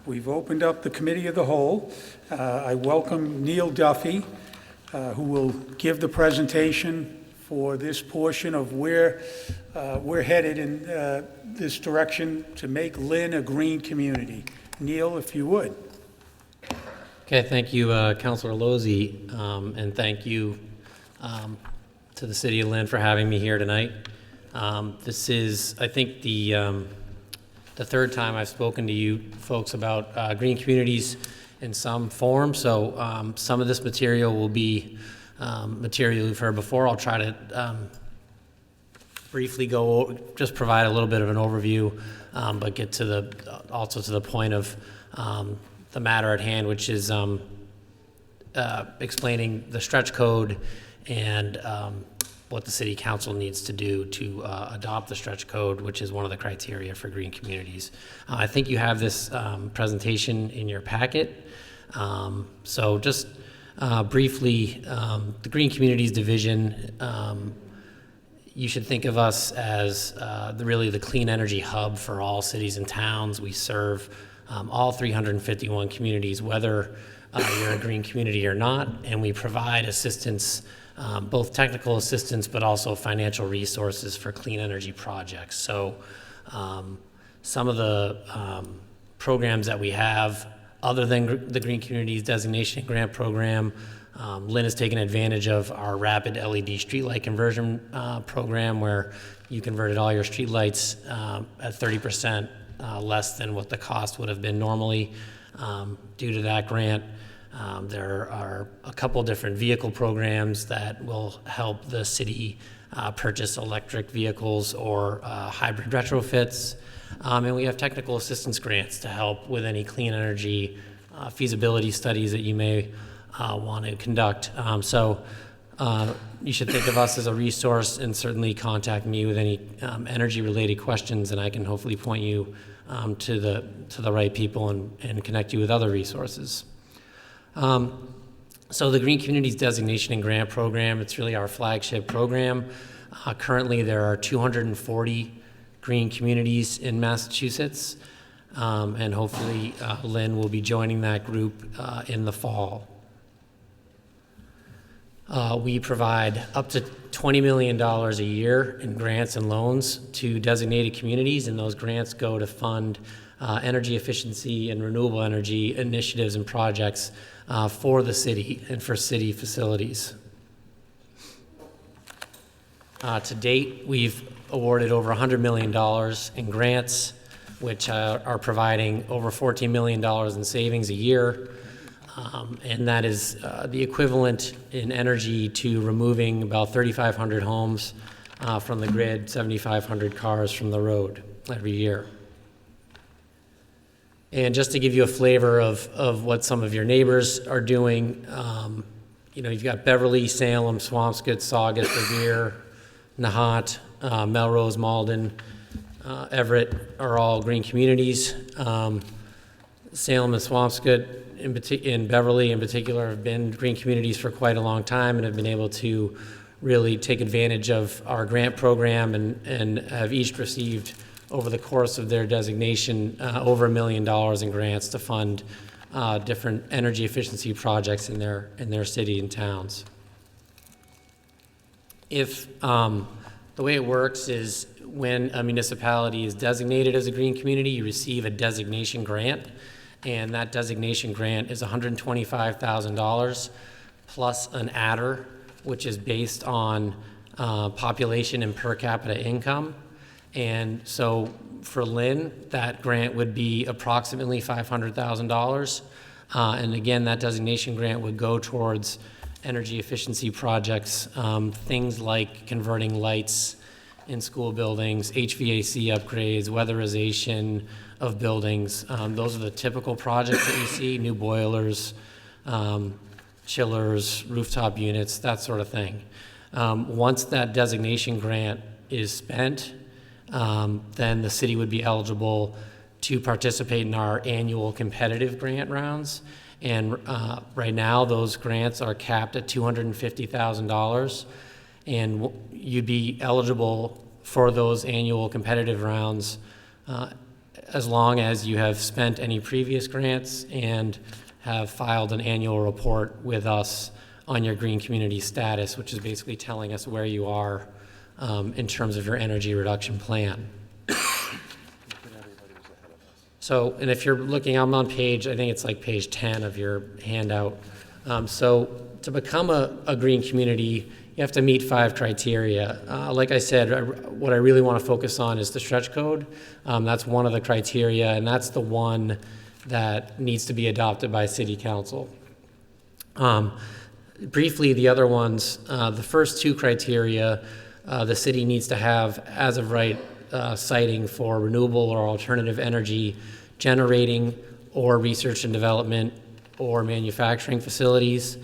We've opened up the Committee of the Whole. I welcome Neil Duffy, who will give the presentation for this portion of where we're headed in this direction to make Lynn a green community. Neil, if you would. Okay, thank you, Councilor Lozzi, and thank you to the City of Lynn for having me here tonight. This is, I think, the third time I've spoken to you folks about green communities in some form, so some of this material will be material you've heard before. I'll try to briefly just provide a little bit of an overview, but get to also to the point of the matter at hand, which is explaining the stretch code and what the City Council needs to do to adopt the stretch code, which is one of the criteria for green communities. I think you have this presentation in your packet. So just briefly, the Green Communities Division, you should think of us as really the clean energy hub for all cities and towns. We serve all 351 communities, whether you're a green community or not, and we provide assistance, both technical assistance, but also financial resources for clean energy projects. So some of the programs that we have, other than the Green Communities Designation and Grant Program, Lynn has taken advantage of our rapid LED streetlight conversion program, where you converted all your streetlights at 30% less than what the cost would have been normally. Due to that grant, there are a couple different vehicle programs that will help the city purchase electric vehicles or hybrid retrofits. And we have technical assistance grants to help with any clean energy feasibility studies that you may want to conduct. So you should think of us as a resource, and certainly contact me with any energy-related questions, and I can hopefully point you to the right people and connect you with other resources. So the Green Communities Designation and Grant Program, it's really our flagship program. Currently there are 240 green communities in Massachusetts, and hopefully Lynn will be joining that group in the fall. We provide up to $20 million a year in grants and loans to designated communities, and those grants go to fund energy efficiency and renewable energy initiatives and projects for the city and for city facilities. To date, we've awarded over $100 million in grants, which are providing over $14 million in savings a year. And that is the equivalent in energy to removing about 3,500 homes from the grid, 7,500 cars from the road every year. And just to give you a flavor of what some of your neighbors are doing, you've got Beverly, Salem, Swampscott, Saugus, Revere, Nahat, Melrose, Malden, Everett are all green communities. Salem and Swampscott in Beverly in particular have been green communities for quite a long time and have been able to really take advantage of our grant program and have each received over the course of their designation over $1 million in grants to fund different energy efficiency projects in their city and towns. If the way it works is when a municipality is designated as a green community, you receive a designation grant, and that designation grant is $125,000 plus an adder, which is based on population and per capita income. And so for Lynn, that grant would be approximately $500,000. And again, that designation grant would go towards energy efficiency projects, things like converting lights in school buildings, HVAC upgrades, weatherization of buildings. Those are the typical projects that you see, new boilers, chillers, rooftop units, that sort of thing. Once that designation grant is spent, then the city would be eligible to participate in our annual competitive grant rounds. And right now, those grants are capped at $250,000, and you'd be eligible for those annual competitive rounds as long as you have spent any previous grants and have filed an annual report with us on your green community status, which is basically telling us where you are in terms of your energy reduction plan. So, and if you're looking, I'm on page, I think it's like page 10 of your handout. So to become a green community, you have to meet 5 criteria. Like I said, what I really want to focus on is the stretch code. That's one of the criteria, and that's the one that needs to be adopted by City Council. Briefly, the other ones, the first 2 criteria, the city needs to have as of right siting for renewable or alternative energy generating or research and development or manufacturing facilities,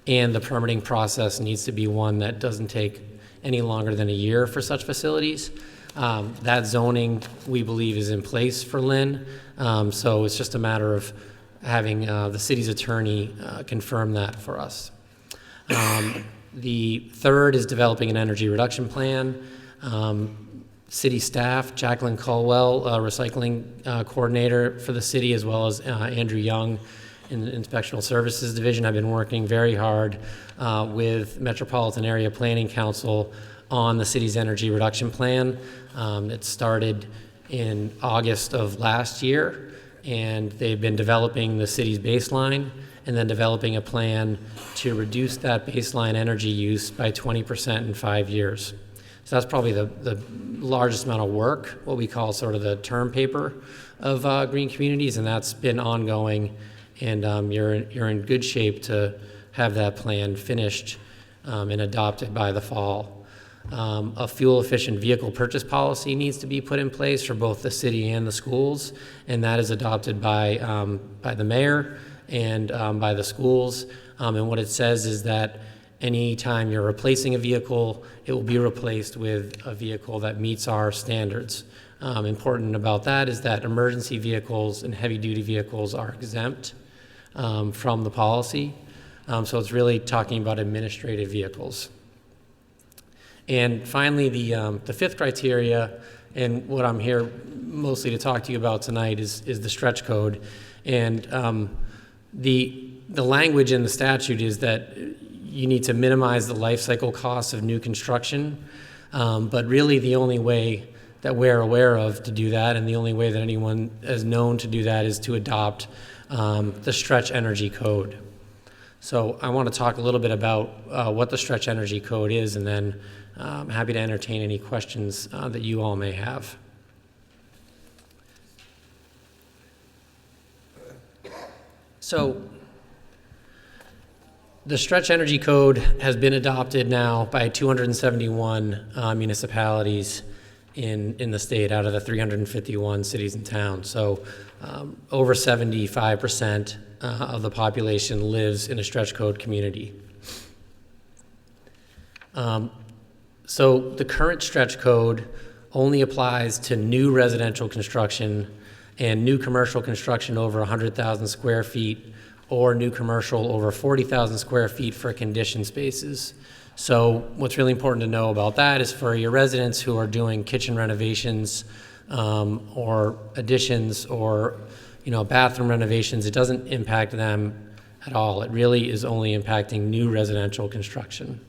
and the permitting process needs to be one that doesn't take any longer than a year for such facilities. That zoning, we believe, is in place for Lynn, so it's just a matter of having the city's attorney confirm that for us. The third is developing an energy reduction plan. City staff, Jacqueline Colwell, recycling coordinator for the city, as well as Andrew Young in the Inspectional Services Division, have been working very hard with Metropolitan Area Planning Council on the city's energy reduction plan. It started in August of last year, and they've been developing the city's baseline and then developing a plan to reduce that baseline energy use by 20% in 5 years. So that's probably the largest amount of work, what we call sort of the term paper of green communities, and that's been ongoing, and you're in good shape to have that plan finished and adopted by the fall. A fuel-efficient vehicle purchase policy needs to be put in place for both the city and the schools, and that is adopted by the mayor and by the schools. And what it says is that anytime you're replacing a vehicle, it will be replaced with a vehicle that meets our standards. Important about that is that emergency vehicles and heavy-duty vehicles are exempt from the policy. So it's really talking about administrative vehicles. And finally, the fifth criteria, and what I'm here mostly to talk to you about tonight, is the stretch code. And the language in the statute is that you need to minimize the life cycle costs of new construction, but really the only way that we're aware of to do that, and the only way that anyone is known to do that, is to adopt the stretch energy code. So I want to talk a little bit about what the stretch energy code is, and then I'm happy to entertain any questions that you all may have. So the stretch energy code has been adopted now by 271 municipalities in the state out of the 351 cities and towns. So over 75% of the population lives in a stretch code community. So the current stretch code only applies to new residential construction and new commercial construction over 100,000 square feet, or new commercial over 40,000 square feet for conditioned spaces. So what's really important to know about that is for your residents who are doing kitchen renovations or additions or bathroom renovations, it doesn't impact them at all. It really is only impacting new residential construction.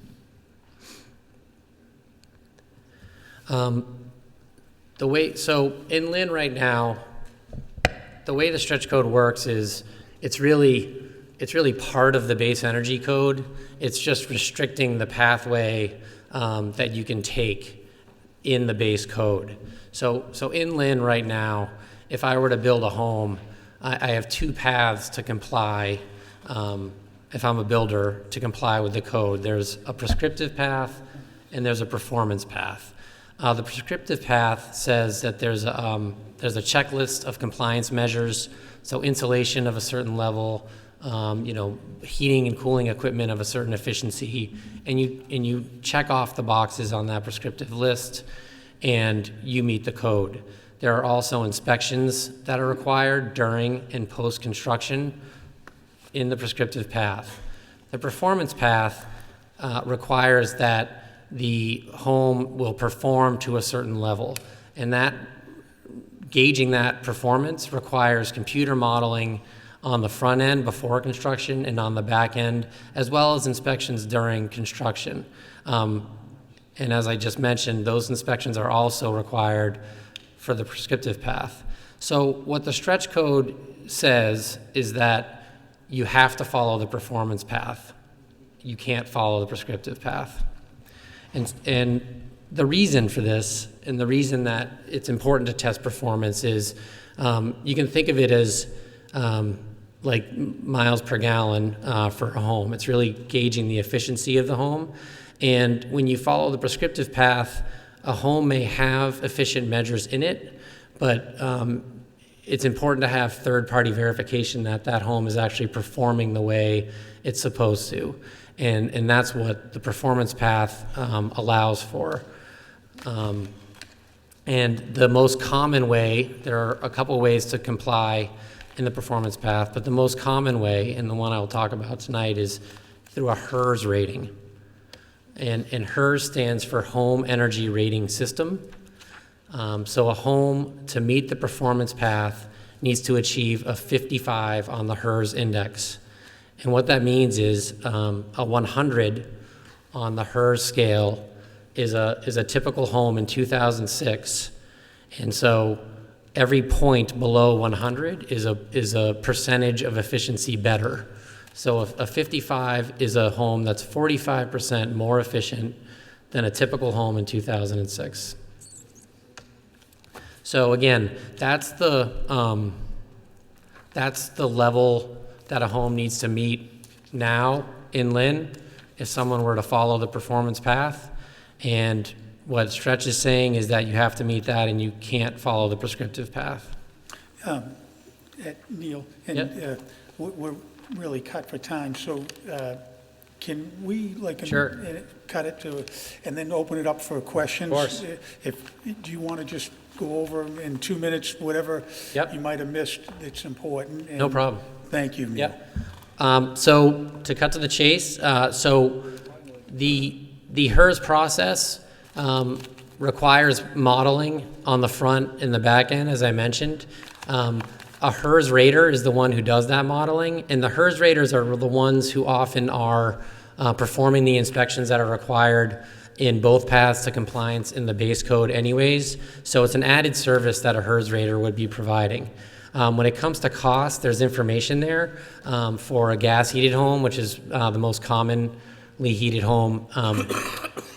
So in Lynn right now, the way the stretch code works is it's really part of the base energy code. It's just restricting the pathway that you can take in the base code. So in Lynn right now, if I were to build a home, I have 2 paths to comply, if I'm a builder, to comply with the code. There's a prescriptive path and there's a performance path. The prescriptive path says that there's a checklist of compliance measures, so insulation of a certain level, heating and cooling equipment of a certain efficiency, and you check off the boxes on that prescriptive list, and you meet the code. There are also inspections that are required during and post-construction in the prescriptive path. The performance path requires that the home will perform to a certain level, and that gauging that performance requires computer modeling on the front end before construction and on the back end, as well as inspections during construction. And as I just mentioned, those inspections are also required for the prescriptive path. So what the stretch code says is that you have to follow the performance path. You can't follow the prescriptive path. And the reason for this, and the reason that it's important to test performance is you can think of it as like miles per gallon for a home. It's really gauging the efficiency of the home. And when you follow the prescriptive path, a home may have efficient measures in it, but it's important to have third-party verification that that home is actually performing the way it's supposed to. And that's what the performance path allows for. And the most common way, there are a couple ways to comply in the performance path, but the most common way, and the one I'll talk about tonight, is through a HERS rating. And HERS stands for Home Energy Rating System. So a home, to meet the performance path, needs to achieve a 55 on the HERS index. And what that means is a 100 on the HERS scale is a typical home in 2006. And so every point below 100 is a percentage of efficiency better. So a 55 is a home that's 45% more efficient than a typical home in 2006. So again, that's the level that a home needs to meet now in Lynn if someone were to follow the performance path. And what Stretch is saying is that you have to meet that and you can't follow the prescriptive path. Neil, and Yep. We're really cut for time, so can we Sure. cut it to, and then open it up for questions? Of course. Do you want to just go over in 2 minutes, whatever Yep. you might have missed that's important? No problem. Thank you, Neil. So to cut to the chase, so the HERS process requires modeling on the front and the back end, as I mentioned. A HERS rater is the one who does that modeling, and the HERS raters are the ones who often are performing the inspections that are required in both paths to compliance in the base code anyways. So it's an added service that a HERS rater would be providing. When it comes to cost, there's information there for a gas-heated home, which is the most commonly heated home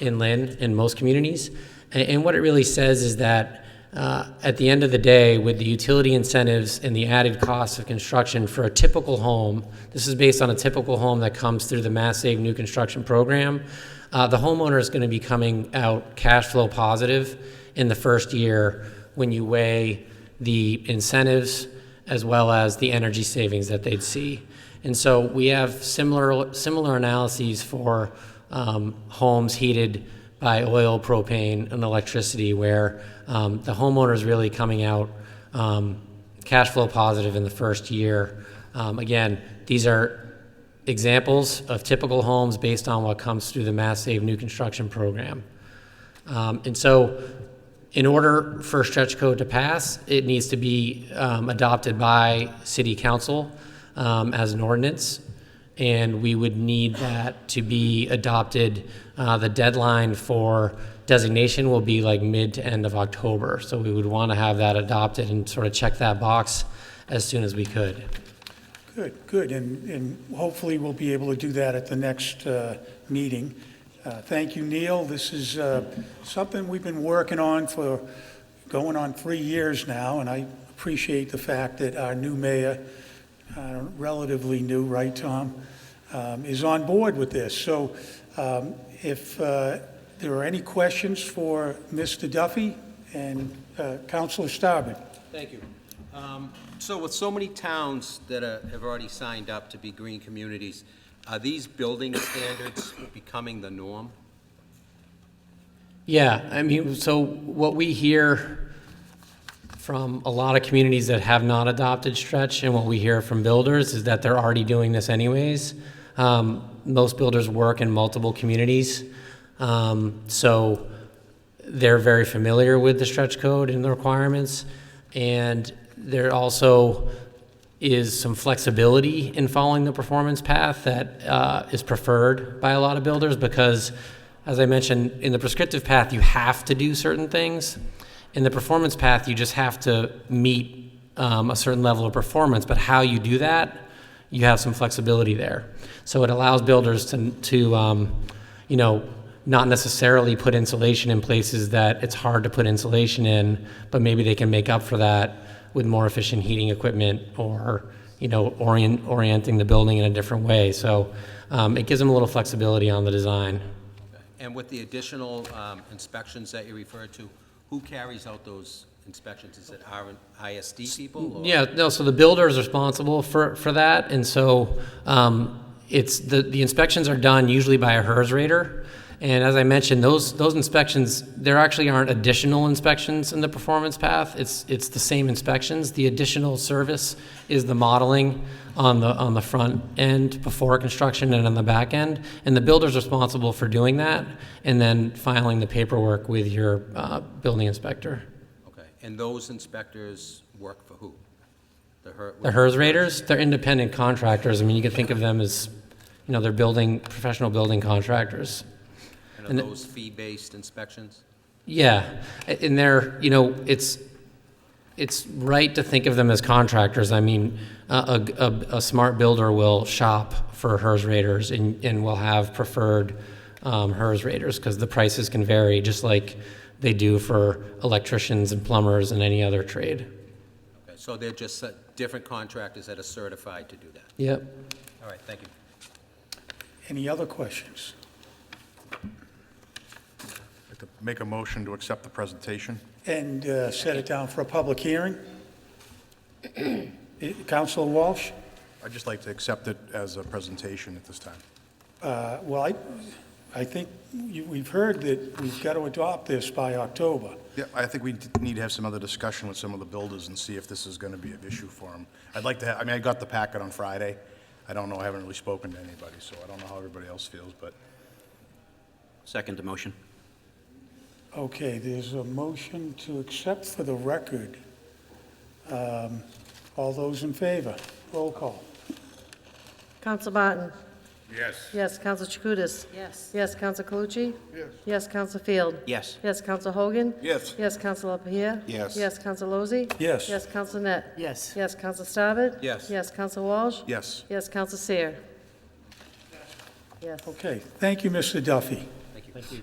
in Lynn in most communities. And what it really says is that at the end of the day, with the utility incentives and the added cost of construction for a typical home, this is based on a typical home that comes through the Mass Save New Construction Program, the homeowner is going to be coming out cash flow positive in the first year when you weigh the incentives as well as the energy savings that they'd see. And so we have similar analyses for homes heated by oil, propane, and electricity, where the homeowner is really coming out cash flow positive in the first year. Again, these are examples of typical homes based on what comes through the Mass Save New Construction Program. And so in order for a stretch code to pass, it needs to be adopted by City Council as an ordinance, and we would need that to be adopted. The deadline for designation will be like mid to end of October, so we would want to have that adopted and sort of check that box as soon as we could. Good, and hopefully we'll be able to do that at the next meeting. Thank you, Neil. This is something we've been working on for going on 3 years now, and I appreciate the fact that our new mayor, relatively new, right, Tom, is on board with this. So if there are any questions for Mr. Duffy and Councilor Starbird. Thank you. So with so many towns that have already signed up to be green communities, are these building standards becoming the norm? Yeah, I mean, so what we hear from a lot of communities that have not adopted stretch, and what we hear from builders, is that they're already doing this anyways. Most builders work in multiple communities, so they're very familiar with the stretch code and the requirements. And there also is some flexibility in following the performance path that is preferred by a lot of builders because, as I mentioned, in the prescriptive path, you have to do certain things. In the performance path, you just have to meet a certain level of performance, but how you do that, you have some flexibility there. So it allows builders to not necessarily put insulation in places that it's hard to put insulation in, but maybe they can make up for that with more efficient heating equipment or, orienting the building in a different way. So it gives them a little flexibility on the design. And with the additional inspections that you referred to, who carries out those inspections? Is it our ISD people? Or? Yeah, no, so the builder is responsible for that, and so it's the inspections are done usually by a HERS rater. And as I mentioned, those inspections, there actually aren't additional inspections in the performance path. It's the same inspections. The additional service is the modeling on the front end before construction and on the back end. And the builder's responsible for doing that and then filing the paperwork with your building inspector. Okay, and those inspectors work for who? The HERS raters, they're independent contractors. I mean, you can think of them as, they're professional building contractors. And are those fee-based inspections? Yeah, and they're, it's right to think of them as contractors. I mean, a smart builder will shop for HERS raters and will have preferred HERS raters because the prices can vary just like they do for electricians and plumbers and any other trade. Okay, so they're just different contractors that are certified to do that? Yep. All right, thank you. Any other questions? I'd like to make a motion to accept the presentation. And set it down for a public hearing? Councilor Walsh? I'd just like to accept it as a presentation at this time. Well, I think we've heard that we've got to adopt this by October. Yeah, I think we need to have some other discussion with some of the builders and see if this is going to be an issue for them. I'd like to I got the packet on Friday. I don't know, I haven't really spoken to anybody, so I don't know how everybody else feels, but. Second the motion. Okay, there's a motion to accept for the record. All those in favor? Roll call. Counsel Barton? Yes. Yes. Counsel Chakutis? Yes. Yes. Counsel Calucci? Yes. Yes. Counsel Field? Yes. Yes. Counsel Hogan? Yes. Yes. Counsel LaPierre? Yes. Yes. Counsel Lozey? Yes. Yes. Counsel Net? Yes. Yes. Counsel Starbed? Yes. Yes. Counsel Walsh? Yes. Yes. Counsel Seer? Yes. Okay, thank you, Mr. Duffy. Thank you. Thank you.